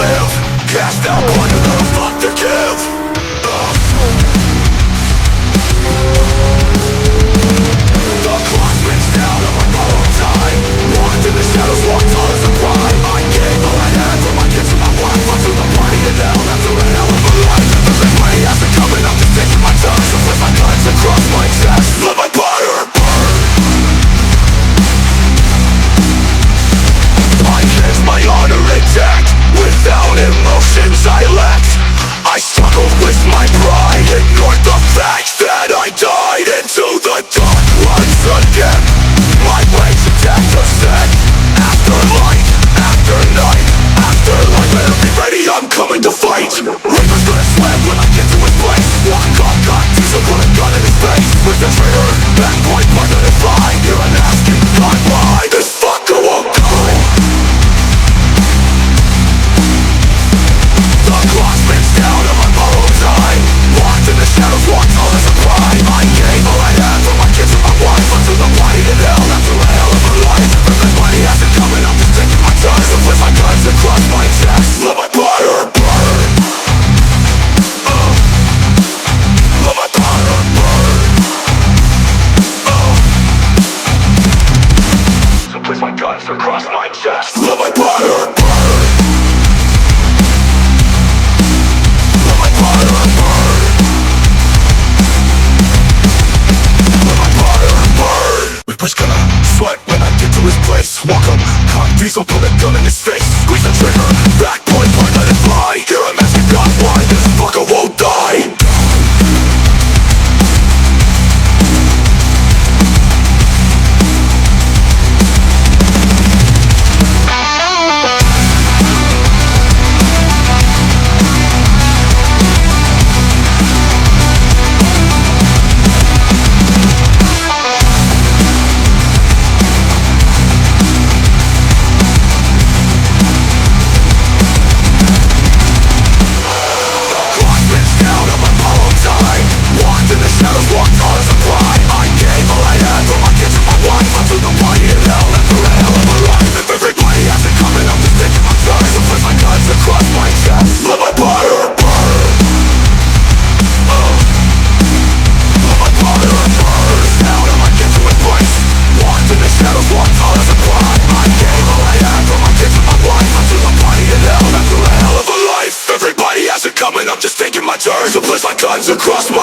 live, cast out under the fuck to give. The clock spins down on my borrowed time. Walked in the shadows, walked all as a crime. I gave all I had for my kids and my wife. I threw the party to hell after a hell of a life. Everybody has it coming, I'm just taking my time. So flip my guns across my chest. Let my fire burn. I kiss my honor intact. Without emotions I lacked. I struggled with my pride. Ignored the fact that I died. Into the dark once again. My waves attack the set. After light, after night, after life. Better be ready, I'm coming to fight. Reaper's gonna slam when I get to his place. Walk on, got diesel, put a gun in his face. With the trigger, back point, partner to fine. Here I'm asking God why this fucker won't die. The clock spins down on my borrowed time. Walked in the shadows, walked all as a crime. I gave all I had for my kids and my wife. Until the body in hell after a hell of a life. Everybody has it coming, I'm just taking my time. So flip my guns across my chest. Let my fire burn. Let my fire burn. So place my guns across my chest. Let my fire burn. Reaper's gonna sweat when I get to his place. Walk up, cock diesel, put a gun in his face. Squeeze the trigger, back point, part let it fly. Here I'm asking God why this fucker won't die. So place my guns across my